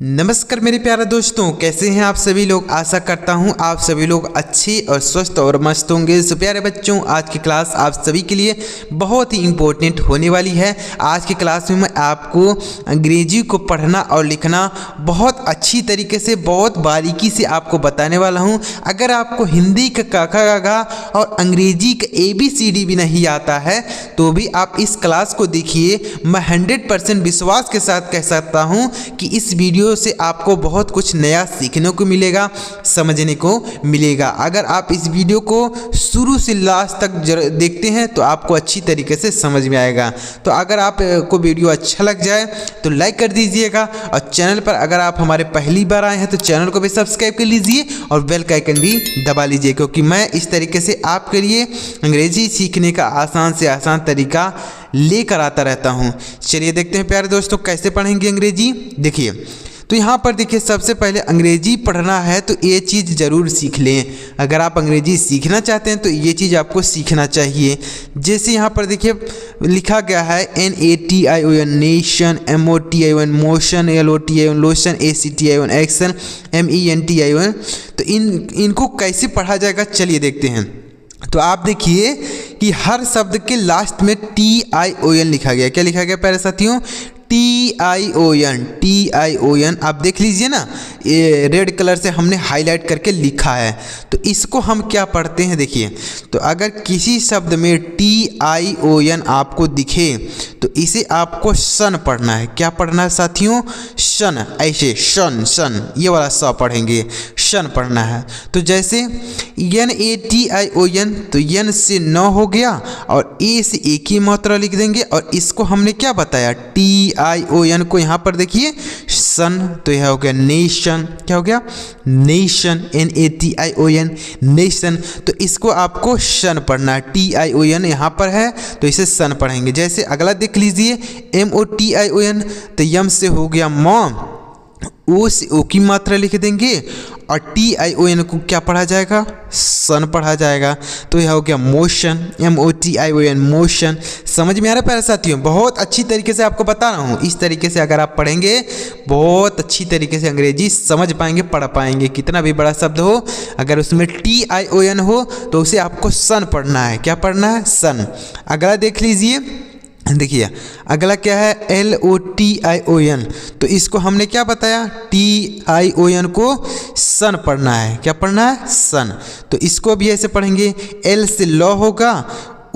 नमस्कार मेरे प्यारे दोस्तों, कैसे हैं आप सभी लोग। आशा करता हूं आप सभी लोग अच्छे और स्वस्थ और मस्त होंगे। सो प्यारे बच्चों, आज की क्लास आप सभी के लिए बहुत ही इम्पोर्टेंट होने वाली है। आज की क्लास में मैं आपको अंग्रेजी को पढ़ना और लिखना बहुत अच्छी तरीके से, बहुत बारीकी से आपको बताने वाला हूं। अगर आपको हिंदी का क ख ग घ और अंग्रेजी का ABCD भी नहीं आता है तो भी आप इस क्लास को देखिए। मैं 100% विश्वास के साथ कह सकता हूं कि इस वीडियो से आपको बहुत कुछ नया सीखने को मिलेगा, समझने को मिलेगा। अगर आप इस वीडियो को शुरू से लास्ट तक देखते हैं तो आपको अच्छी तरीके से समझ में आएगा। तो अगर आपको वीडियो अच्छा लग जाए तो लाइक कर दीजिएगा, और चैनल पर अगर आप हमारे पहली बार आए हैं तो चैनल को भी सब्सक्राइब कर लीजिए और बेल का आइकन भी दबा लीजिए, क्योंकि मैं इस तरीके से आपके लिए अंग्रेजी सीखने का आसान से आसान तरीका लेकर आता रहता हूँ। चलिए देखते हैं प्यारे दोस्तों कैसे पढ़ेंगे अंग्रेजी। देखिए, तो यहाँ पर देखिए, सबसे पहले अंग्रेजी पढ़ना है तो ये चीज़ ज़रूर सीख लें। अगर आप अंग्रेजी सीखना चाहते हैं तो ये चीज़ आपको सीखना चाहिए। जैसे यहाँ पर देखिए लिखा गया है NATION nation, MOTION motion, LOTION lotion, ACTION action, MENTION। तो इनको कैसे पढ़ा जाएगा चलिए देखते हैं। तो आप देखिए कि हर शब्द के लास्ट में TION लिखा गया। क्या लिखा गया प्यारे साथियों? TION आप देख लीजिए ना, ये रेड कलर से हमने हाईलाइट करके लिखा है। तो इसको हम क्या पढ़ते हैं देखिए, तो अगर किसी शब्द में TION आपको दिखे तो इसे आपको सन पढ़ना है। क्या पढ़ना है साथियों? सन, ऐसे सन, ये वाला स पढ़ेंगे, सन पढ़ना है। तो जैसे NATION, तो यन से न हो गया और ए से एक ही मात्रा लिख देंगे, और इसको हमने क्या बताया? TION को यहाँ पर देखिए सन, तो यह हो गया नेशन। क्या हो गया? Nation, NATION nation. तो इसको आपको सन पढ़ना है। TION यहाँ पर है तो इसे सन पढ़ेंगे। जैसे अगला देख लीजिए MOTION, तो यम से हो गया मॉम, ओ से ओ की मात्रा लिख देंगे, और TION को क्या पढ़ा जाएगा? सन पढ़ा जाएगा। तो यह हो गया मोशन, MOTION मोशन। समझ में आ रहा है प्यारे साथियों? बहुत अच्छी तरीके से आपको बता रहा हूँ। इस तरीके से अगर आप पढ़ेंगे बहुत अच्छी तरीके से अंग्रेजी समझ पाएंगे, पढ़ पाएंगे। कितना भी बड़ा शब्द हो, अगर उसमें TION हो तो उसे आपको सन पढ़ना है। क्या पढ़ना है? सन। अगला देख लीजिए, देखिए अगला क्या है? LOTION। तो इसको हमने क्या बताया? TION को सन पढ़ना है। क्या पढ़ना है? सन। तो इसको भी ऐसे पढ़ेंगे, L से लॉ होगा,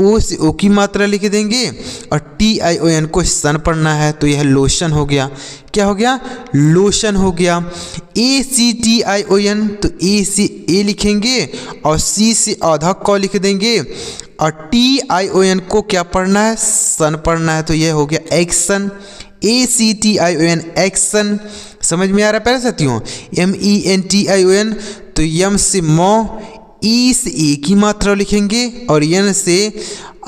ओ से ओ की मात्रा लिख देंगे, और TION को सन पढ़ना है। तो यह लोशन हो गया। क्या हो गया? लोशन हो गया। ACTION, तो ए से ए लिखेंगे और C से आधा क लिख देंगे, और TION को क्या पढ़ना है? सन पढ़ना है। तो यह हो गया एक्शन, ACTION एक्शन। समझ में आ रहा है प्यारे साथियों? MENTION, तो यम से मो, ई से ए की मात्रा लिखेंगे, और यन से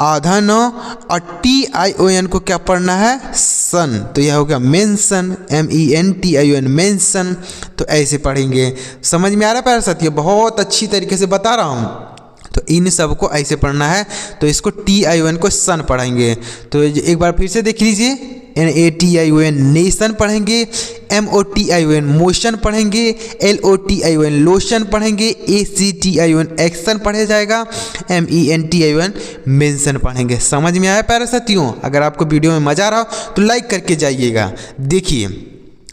आधा न, और TION को क्या पढ़ना है? सन। तो यह हो गया मेंशन, MENTION मेंशन। तो ऐसे पढ़ेंगे। समझ में आ रहा है प्यारे साथियों? बहुत अच्छी तरीके से बता रहा हूँ। तो इन सब को ऐसे पढ़ना है। तो इसको TION को सन पढ़ेंगे। तो एक बार फिर से देख लीजिए, NATION नेशन पढ़ेंगे, MOTION मोशन पढ़ेंगे, LOTION लोशन पढ़ेंगे, ACTION एक्शन पढ़ा जाएगा, MENTION मेंशन पढ़ेंगे। समझ में आया प्यारे साथियों? अगर आपको वीडियो में मज़ा आ रहा हो तो लाइक करके जाइएगा। देखिए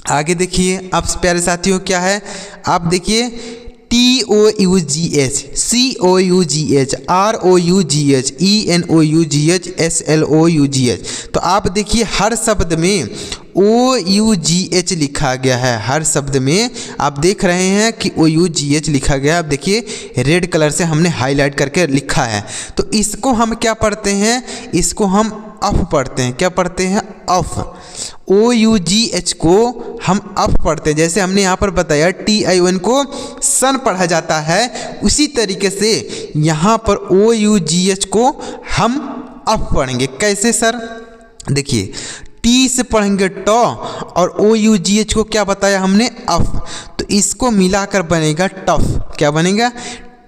आगे देखिए आप प्यारे साथियों क्या है, आप देखिए TOUGH, COUGH, ROUGH, ENOUGH, SLOUGH। तो आप देखिए हर शब्द में OUGH लिखा गया है। हर शब्द में आप देख रहे हैं कि OUGH लिखा गया है। आप देखिए रेड कलर से हमने हाईलाइट करके लिखा है। तो इसको हम क्या पढ़ते हैं? इसको हम अफ पढ़ते हैं। क्या पढ़ते हैं? अफ। OUGH को हम अफ पढ़ते हैं। जैसे हमने यहाँ पर बताया TION को सन पढ़ा जाता है, उसी तरीके से यहाँ पर OUGH को हम अफ पढ़ेंगे। कैसे सर? देखिए T से पढ़ेंगे ट, और OUGH को क्या बताया हमने? अफ। तो इसको मिलाकर बनेगा टफ। क्या बनेगा?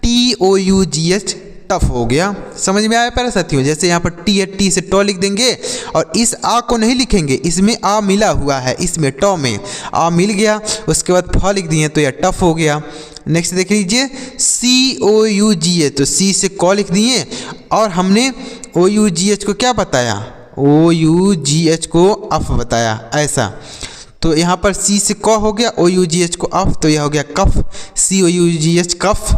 TOUGH टफ हो गया। समझ में आया प्यारे साथियों? जैसे यहाँ पर टी है, टी से टॉ लिख देंगे और इस आ को नहीं लिखेंगे, इसमें आ मिला हुआ है, इसमें टॉ में आ मिल गया, उसके बाद फ लिख दिए तो यह टफ हो गया। नेक्स्ट देख लीजिए COUGH, तो सी से कॉ लिख दिए और हमने OUGH को क्या बताया, OUGH को अफ बताया ऐसा। तो यहाँ पर सी से क हो गया, OUGH को अफ, तो यह हो गया कफ, COUGH कफ।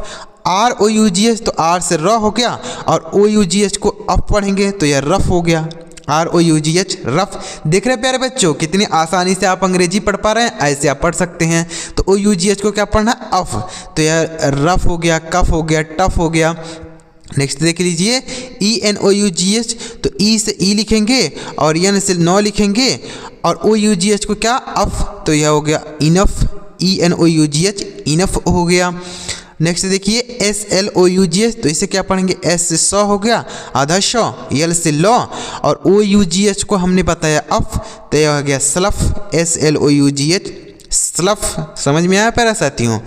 ROUGH तो आर से र हो गया और OUGH को अफ पढ़ेंगे तो यह रफ हो गया, ROUGH रफ। देख रहे प्यारे बच्चों कितनी आसानी से आप अंग्रेजी पढ़ पा रहे हैं, ऐसे आप पढ़ सकते हैं। तो OUGH को क्या पढ़ना है, अफ, तो यह रफ हो गया, कफ हो गया, टफ हो गया। नेक्स्ट देख लीजिए ENOUGH, तो ई से ई लिखेंगे और एन से नौ लिखेंगे और OUGH को क्या अफ, तो यह हो गया इनफ, ENOUGH इनफ हो गया। नेक्स्ट देखिए SLOUGH, तो इसे क्या पढ़ेंगे, एस से सौ हो गया आधा शौ, यल से लॉ और OUGH को हमने बताया अफ, तो यह हो गया स्लफ, SLOUGH स्लफ। समझ में आया प्यारे साथियों?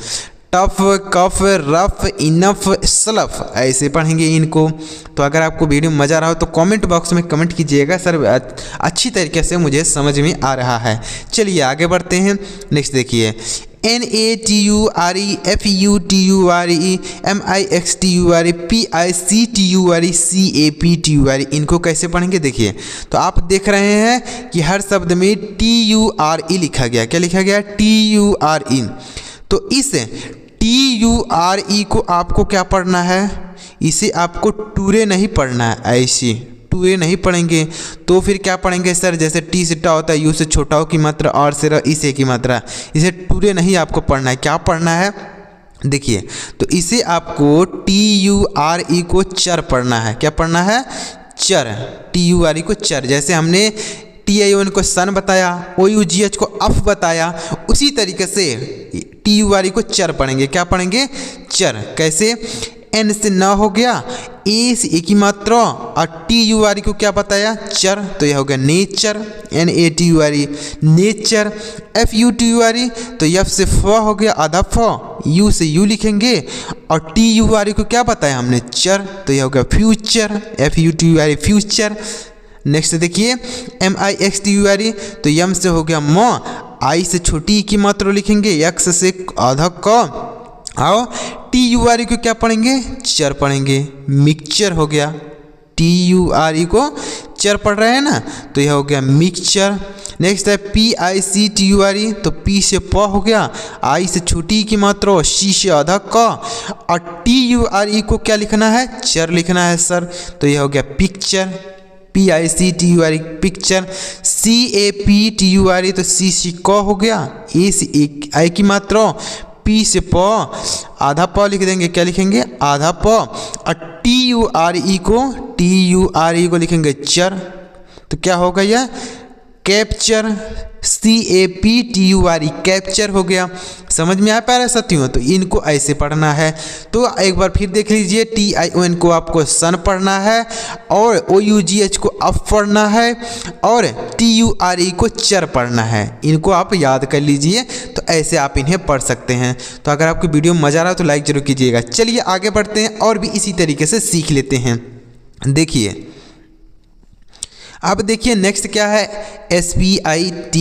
टफ, कफ, रफ, इनफ, स्लफ ऐसे पढ़ेंगे इनको। तो अगर आपको वीडियो में मज़ा आ रहा हो तो कमेंट बॉक्स में कमेंट कीजिएगा, सर अच्छी तरीके से मुझे समझ में आ रहा है। चलिए आगे बढ़ते हैं। नेक्स्ट देखिए NATURE, FUTURE, MIXTURE, PICTURE, CAPTURE इनको कैसे पढ़ेंगे देखिए। तो आप देख रहे हैं कि हर शब्द में TURE लिखा गया, क्या लिखा गया, TURE। तो इस TURE को आपको क्या पढ़ना है, इसे आपको टूरे नहीं पढ़ना है, ऐसी टूरे नहीं पढ़ेंगे। तो फिर क्या पढ़ेंगे सर, जैसे टी से टा होता है, यू से छोटा हो की मात्रा, और से र इसे की मात्रा, इसे टूरे नहीं आपको पढ़ना है, क्या पढ़ना है देखिए। तो इसे आपको TURE को चर पढ़ना है, क्या पढ़ना है, चर, TURE को चर। जैसे हमने TION को सन बताया, OUGH को अफ बताया, उसी तरीके से TURE को चर पढ़ेंगे, क्या पढ़ेंगे, चर। कैसे, एन से न हो गया, ए से ए की मात्रा और TURE को क्या बताया, चर, तो यह हो गया नेचर, NATURE नेचर। FUTURE तो एफ से फ हो गया आधा फ, यू से यू लिखेंगे और TURE को क्या बताया हमने, चर, तो यह हो गया फ्यूचर, FUTURE फ्यूचर। नेक्स्ट देखिए MIXTURE, तो यम से हो गया म, आई से छोटी की मात्रा लिखेंगे, एक्स से आधा क, आओ TURE को क्या पढ़ेंगे, चर पढ़ेंगे, मिक्सचर हो गया, TURE को चर पढ़ रहे हैं ना, तो यह हो गया मिक्सचर। नेक्स्ट है PICTURE, तो पी से प हो गया, आई से छोटी की मात्रा, सी से आधा क और TURE को क्या लिखना है, चर लिखना है सर, तो यह हो गया पिक्चर, PICTURE पिक्चर। CAPTURE, तो सी से क हो गया, ए से आई की मात्रा, पी से प आधा प लिख देंगे, क्या लिखेंगे, आधा प और TURE को लिखेंगे चर, तो क्या होगा यह कैप्चर, CAPTURE कैप्चर हो गया। समझ में आ पा रहा है साथियों? तो इनको ऐसे पढ़ना है। तो एक बार फिर देख लीजिए, TION को आपको सन पढ़ना है और OUGH को अफ पढ़ना है और TURE को चर पढ़ना है। इनको आप याद कर लीजिए, तो ऐसे आप इन्हें पढ़ सकते हैं। तो अगर आपको वीडियो में मज़ा आ रहा हो तो लाइक जरूर कीजिएगा। चलिए आगे बढ़ते हैं और भी इसी तरीके से सीख लेते हैं। देखिए अब देखिए नेक्स्ट क्या है, SPITE,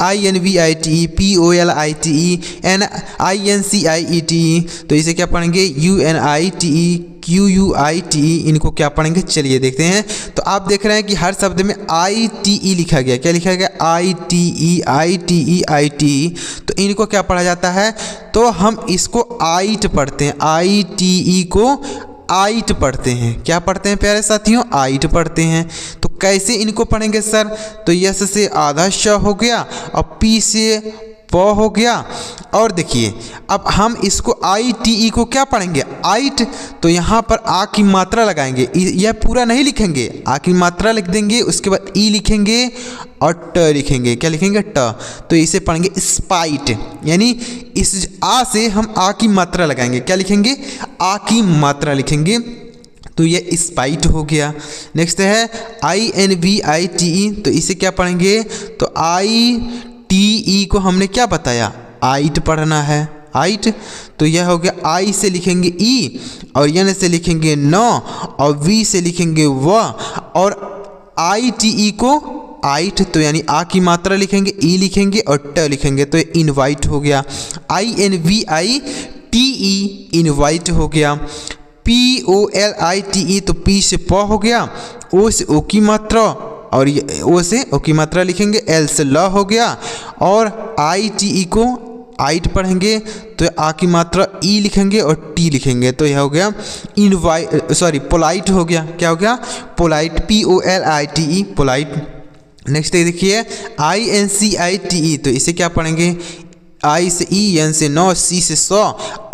EINVITE, POLITE, NINCIETE, तो इसे क्या पढ़ेंगे, UNITE, QUITE, इनको क्या पढ़ेंगे, चलिए देखते हैं। तो आप देख रहे हैं कि हर शब्द में ITE लिखा गया, क्या लिखा गया, ITE, तो इनको क्या पढ़ा जाता है, तो हम इसको आइट पढ़ते हैं, ITE को आइट पढ़ते हैं, क्या पढ़ते हैं प्यारे साथियों, आइट पढ़ते हैं। तो कैसे इनको पढ़ेंगे सर, तो यस से आधा श हो गया और पी से प हो गया और देखिए अब हम इसको ITE को क्या पढ़ेंगे, आइट, तो यहाँ पर आ की मात्रा लगाएंगे, यह पूरा नहीं लिखेंगे, आ की मात्रा लिख देंगे, उसके बाद ई लिखेंगे और ट लिखेंगे, क्या लिखेंगे, ट, तो इसे पढ़ेंगे स्पाइट, यानी इस आ से हम आ की मात्रा लगाएंगे, क्या लिखेंगे, आ की मात्रा लिखेंगे, तो ये स्पाइट हो गया। नेक्स्ट है INVITE, तो इसे क्या पढ़ेंगे, तो ITE को हमने क्या बताया, आइट पढ़ना है, आइट। तो यह हो गया आई से लिखेंगे ई, और एन से लिखेंगे न, और वी से लिखेंगे व, और आई टी ई को आइट, तो यानी आ की मात्रा लिखेंगे, ई लिखेंगे और ट लिखेंगे, तो ये इनवाइट हो गया। I N V I T E invite हो गया। P O L I T E, तो पी से प हो गया, ओ से ओ की मात्रा, और ये ओ से ओ की मात्रा लिखेंगे, एल से ल हो गया, और आई टी ई को आइट पढ़ेंगे तो आ की मात्रा ई लिखेंगे और टी लिखेंगे, तो यह हो गया पोलाइट हो गया। क्या हो गया? Polite, P O L I T E, polite. Next देखिए I N C I T E, तो इसे क्या पढ़ेंगे? आई से ई, एन से नौ, सी से सौ,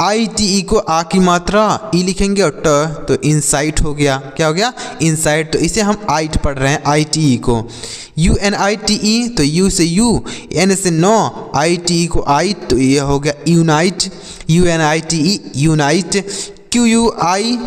आई टी ई को आ की मात्रा ई लिखेंगे और ट, तो इनसाइट हो गया। क्या हो गया? इनसाइट। तो इसे हम आइट पढ़ रहे हैं, आई टी ई को। U N I T E, तो यू से यू, एन से नो, आई टी ई को आइट, तो ये हो गया unite, U N I T E unite. Q U I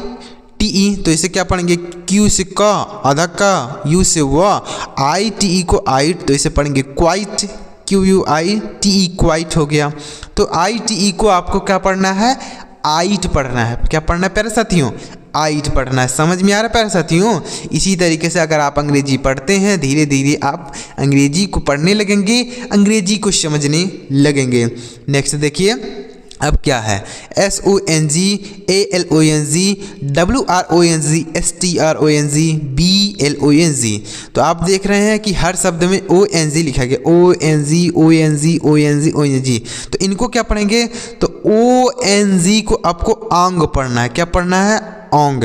T E, तो इसे क्या पढ़ेंगे? क्यू से क, आधा का, यू से व, आई टी ई को आइट, तो इसे पढ़ेंगे quite, Q U I T E quite हो गया। तो आई टी ई को आपको क्या पढ़ना है? आइट पढ़ना है। क्या पढ़ना है प्यारे साथियों? आइट पढ़ना है। समझ में आ रहा है प्यारे साथियों? इसी तरीके से अगर आप अंग्रेजी पढ़ते हैं, धीरे धीरे आप अंग्रेजी को पढ़ने लगेंगे, अंग्रेजी को समझने लगेंगे। नेक्स्ट देखिए अब क्या है? S O N G, A L O N G, W R O N G, S T R O N G, B L O N G. तो आप देख रहे हैं कि हर शब्द में ओ एन जी लिखा गया, O N G, O N G, O N G, O N G. तो इनको क्या पढ़ेंगे? तो ओ एन जी को आपको आंग पढ़ना है। क्या पढ़ना है? ओंग।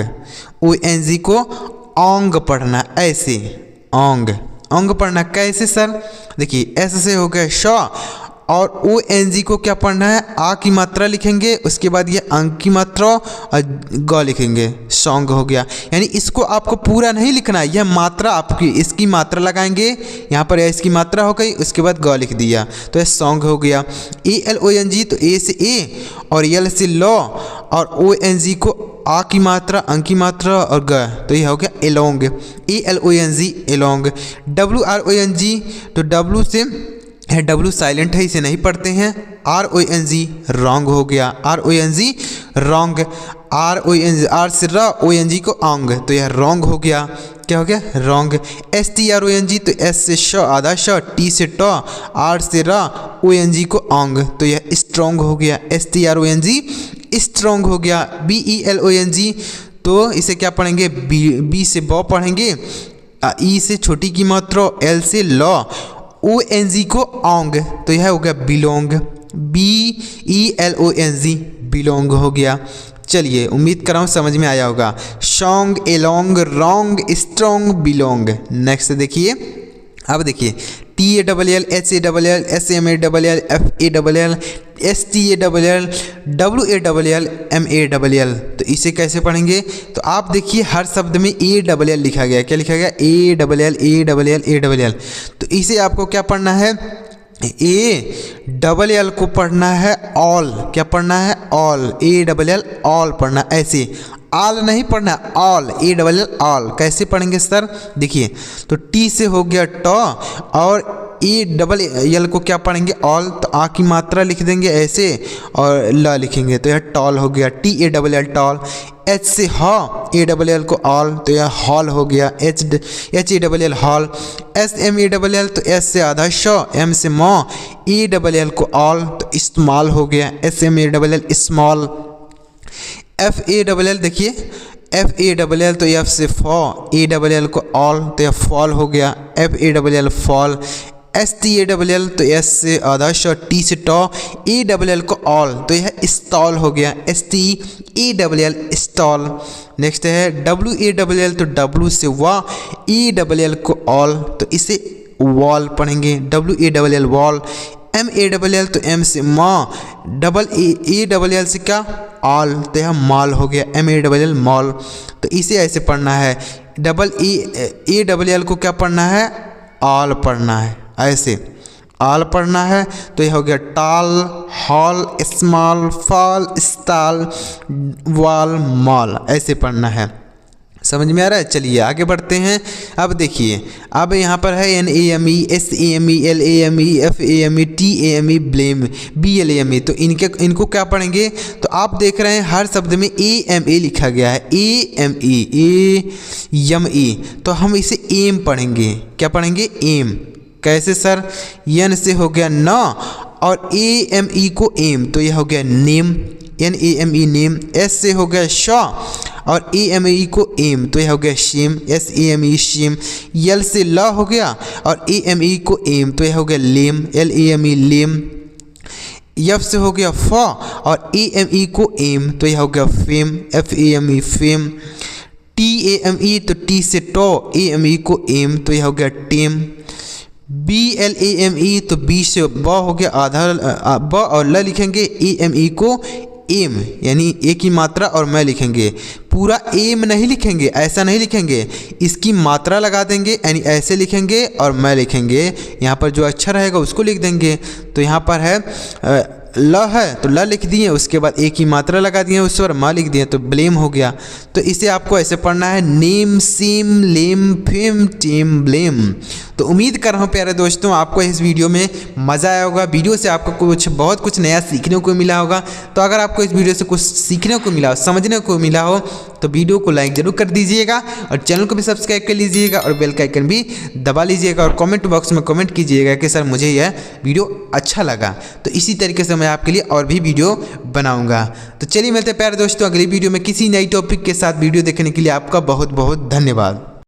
ओ एन जी को ओंग पढ़ना है, ऐसे ओंग, ओंग पढ़ना। कैसे सर? देखिए एस से हो गया श, और ओ एन जी को क्या पढ़ना है? आ की मात्रा लिखेंगे, उसके बाद ये अंग की मात्रा और ग लिखेंगे, सॉन्ग हो गया। यानी इसको आपको पूरा नहीं लिखना है, यह मात्रा आपकी, इसकी मात्रा लगाएंगे, यहाँ पर इसकी मात्रा हो गई, उसके बाद ग लिख दिया, तो यह सॉन्ग हो गया। ए एल ओ एन जी, तो ए से ए और एल से लॉ, और ओ एन जी को आ की मात्रा, अंग की मात्रा और ग, तो यह हो गया along, A L O N G along. W R O N G, तो डब्ल्यू से है, डब्ल्यू साइलेंट है, इसे नहीं पढ़ते हैं। R O N G wrong हो गया, R O N G wrong, R O N G, R से र, ओ एन जी को आंग, तो यह रॉन्ग हो गया। क्या हो गया? Wrong. S T R O N G, तो एस से श, आधा श, टी से ट, आर से र, ओ एन जी को आंग, तो यह स्ट्रॉन्ग हो गया, S T R O N G strong हो गया। B E L O N G, तो इसे क्या पढ़ेंगे? बी से ब पढ़ेंगे, ई से छोटी की मात्रा, एल से लॉ, ओ एन जी को ओंग, तो यह हो गया belong, B E L O N G belong हो गया। चलिए उम्मीद कर रहा हूँ समझ में आया होगा। Song, along, wrong, strong, belong. Next देखिए, अब देखिए T A double L, H A double L, S M A double L, F A double L, S T A double L, W A double L, M A double L. तो इसे कैसे पढ़ेंगे? तो आप देखिए हर शब्द में ए डबल एल लिखा गया। क्या लिखा गया? ए डबल एल, ए डबल एल, ए डबल एल। तो इसे आपको क्या पढ़ना है? ए डबल एल को पढ़ना है ऑल। क्या पढ़ना है? ऑल, ए डबल एल ऑल पढ़ना, ऐसे ऑल नहीं पढ़ना, ऑल, ए डबल एल ऑल। कैसे पढ़ेंगे सर? देखिए तो टी से हो गया ट, और ए डबल एल को क्या पढ़ेंगे? ऑल, तो आ की मात्रा लिख देंगे ऐसे और ल लिखेंगे, तो यह टॉल हो गया, T A double L tall. H से ह, ए डबल एल को ऑल, तो यह हॉल हो गया, H A double L hall. S M A double L, तो एस से आधा श, एम से म, ए डबल एल को ऑल, तो स्मॉल हो गया, S M A double L small. F A double L, देखिए एफ ए डबल एल, तो एफ से फ, ए डबल एल को ऑल, तो यह फॉल हो गया, F A double L fall. S T A double L, तो एस से आधा श, टी से ट, ए डबल एल को ऑल, तो यह स्टॉल हो गया, S T A double L stall. Next है डब्ल्यू ए डबल एल, तो डब्ल्यू से व, ए डबल एल को ऑल, तो इसे वॉल पढ़ेंगे, W A double L wall. M A double L, तो एम से म, डबल ए डबल एल से क्या? ऑल, तो यह मॉल हो गया, M A double L mall. तो इसे ऐसे पढ़ना है, डबल ए डबल एल को क्या पढ़ना है? ऑल पढ़ना है, ऐसे ऑल पढ़ना है, तो यह हो गया tall, hall, small, fall, stall, wall, mall, ऐसे पढ़ना है। समझ में आ रहा है। चलिए आगे बढ़ते हैं। अब देखिए, अब यहाँ पर है NAME, SAME, LAME, FAME, TAME, blame, BLAME। तो इनको क्या पढ़ेंगे? तो आप देख रहे हैं हर शब्द में AMA लिखा गया है, AME। तो हम इसे एम पढ़ेंगे। क्या पढ़ेंगे? एम। कैसे सर? N से हो गया न और AME को एम, तो यह हो गया नेम, NAME नेम। S से हो गया श और AME को एम, तो यह हो गया शेम, SAME शेम। L से ल हो गया और AME को एम, तो यह हो गया लेम, LAME लेम। F से हो गया फ और AME को एम, तो यह हो गया फेम, FAME फेम। TAME तो T से टो, AME को एम, तो यह हो गया टेम। BLAME तो B से ब हो गया आधा, ब और ल लिखेंगे, AME को एम, यानी ए की मात्रा और मैं लिखेंगे। पूरा एम नहीं लिखेंगे, ऐसा नहीं लिखेंगे, इसकी मात्रा लगा देंगे, यानी ऐसे लिखेंगे और मैं लिखेंगे। यहाँ पर जो अक्षर रहेगा उसको लिख देंगे। तो यहाँ पर है ल है तो ल लिख दिए, उसके बाद ए की मात्रा लगा दिए, उस पर माँ लिख दिए, तो ब्लेम हो गया। तो इसे आपको ऐसे पढ़ना है, नेम सेम लेम फेम टेम ब्लेम। तो उम्मीद कर रहा हूँ प्यारे दोस्तों आपको इस वीडियो में मज़ा आया होगा। वीडियो से आपको बहुत कुछ नया सीखने को मिला होगा। तो अगर आपको इस वीडियो से कुछ सीखने को मिला हो, समझने को मिला हो, तो वीडियो को लाइक ज़रूर कर दीजिएगा और चैनल को भी सब्सक्राइब कर लीजिएगा और बेल का आइकन भी दबा लीजिएगा और कमेंट बॉक्स में कमेंट कीजिएगा कि सर मुझे यह वीडियो अच्छा लगा। तो इसी तरीके से मैं आपके लिए और भी वीडियो बनाऊंगा। तो चलिए मिलते हैं प्यारे दोस्तों अगली वीडियो में किसी नई टॉपिक के साथ। वीडियो देखने के लिए आपका बहुत बहुत धन्यवाद।